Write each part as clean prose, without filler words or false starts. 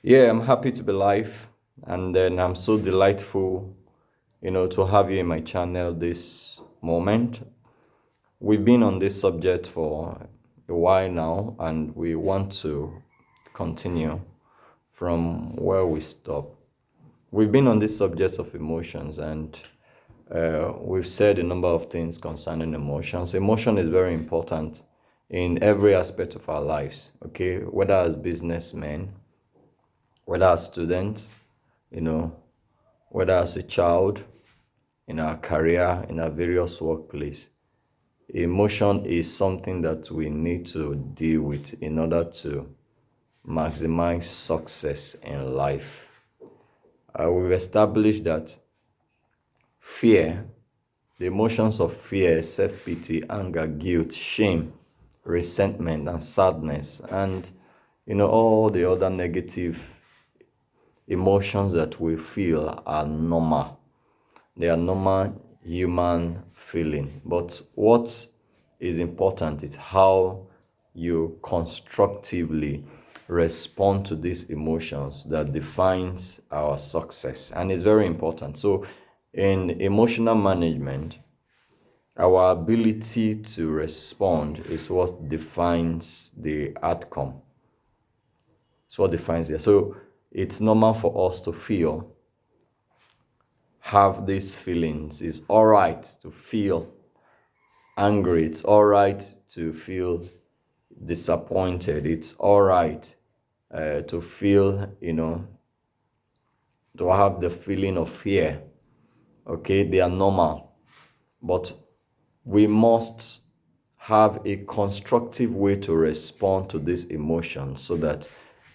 Yeah, I'm happy to be live, and then I'm so delightful, to have you in my channel this moment. We've been on this subject for a while now, and we want to continue from where we stop. We've been on this subject of emotions, and we've said a number of things concerning emotions. Emotion is very important in every aspect of our lives, okay? Whether as businessmen, whether as students, you know, whether as a child, in our career, in our various workplace. Emotion is something that we need to deal with in order to maximize success in life. We've established that fear, the emotions of fear, self-pity, anger, guilt, shame, resentment, and sadness, and all the other negative emotions that we feel are normal. They are normal human feeling. But what is important is how you constructively respond to these emotions that defines our success. And it's very important. So in emotional management, our ability to respond is what defines the outcome. It's what defines it. So it's normal for us to feel, have these feelings. It's all right to feel angry. It's all right to feel disappointed. It's all right to feel, to have the feeling of fear. Okay, they are normal. But we must have a constructive way to respond to these emotions so that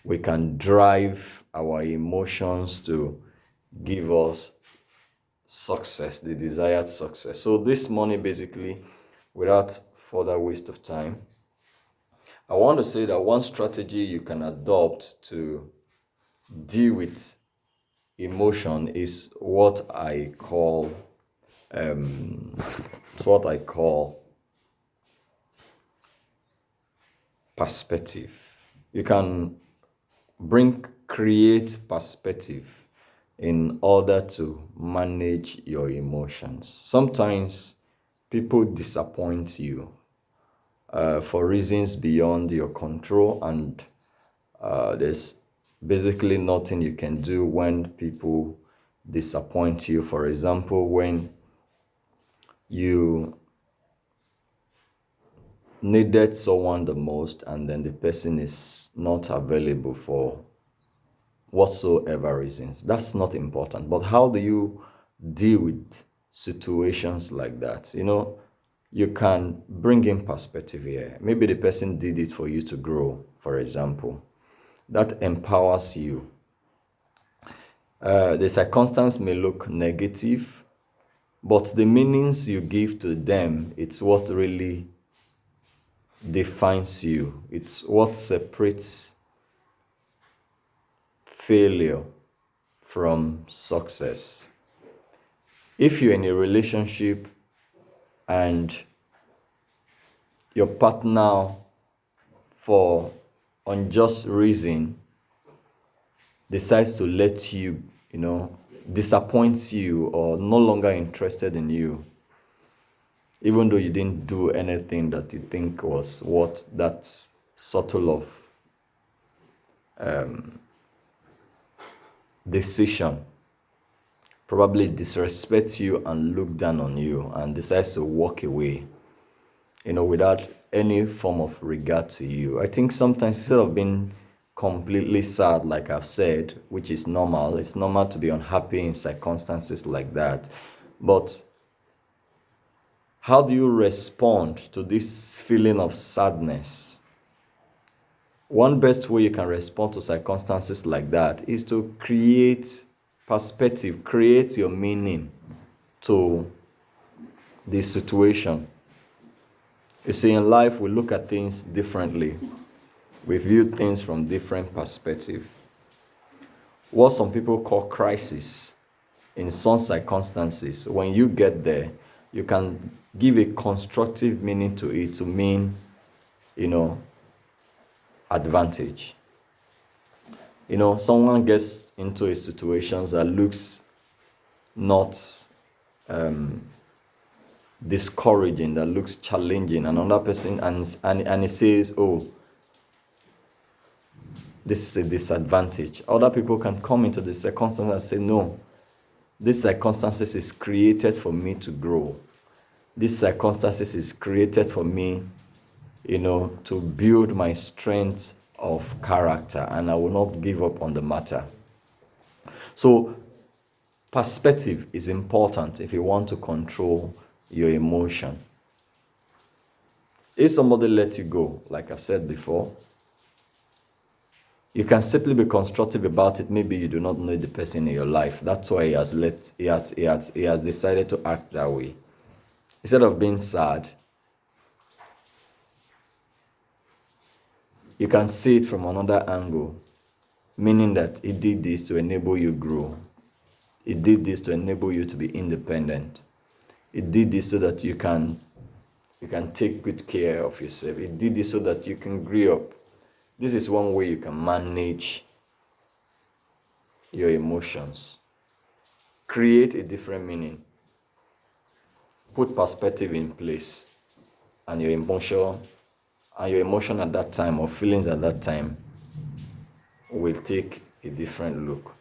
we can drive our emotions to give us success, the desired success. So this morning, basically, without further waste of time, I want to say that one strategy you can adopt to deal with emotion is what I call it's what I call perspective. You can create perspective in order to manage your emotions. Sometimes people disappoint you for reasons beyond your control, and there's basically nothing you can do when people disappoint you. For example, when you needed someone the most and then the person is not available for whatsoever reasons. That's not important. But how do you deal with situations like that? You can bring in perspective here. Maybe the person did it for you to grow, for example. That empowers you. The circumstance may look negative, but the meanings you give to them, it's what really defines you. It's what separates failure from success. If you're in a relationship and your partner, for unjust reason, decides to let you, disappoints you or no longer interested in you, even though you didn't do anything that you think was what that subtle of decision, probably disrespects you and look down on you and decides to walk away, without any form of regard to you. I think sometimes instead of being completely sad, like I've said, which is normal, it's normal to be unhappy in circumstances like that. But how do you respond to this feeling of sadness? One best way you can respond to circumstances like that is to create perspective, create your meaning to the situation. You see, in life, we look at things differently. We view things from different perspectives. What some people call crisis in some circumstances, when you get there, you can give a constructive meaning to it to mean, advantage. Someone gets into a situation that looks not discouraging, that looks challenging, and another person and he says, oh, this is a disadvantage. Other people can come into the circumstance and say, no, this circumstances is created for me to grow. This circumstances is created for me, to build my strength of character, and I will not give up on the matter. So perspective is important if you want to control your emotion. If somebody lets you go, like I've said before, you can simply be constructive about it. Maybe you do not know the person in your life. That's why he has decided to act that way. Instead of being sad, you can see it from another angle, meaning that he did this to enable you grow. He did this to enable you to be independent. He did this so that you can take good care of yourself. He did this so that you can grow up. This is one way you can manage your emotions. Create a different meaning. Put perspective in place, and your emotion at that time, or feelings at that time, will take a different look.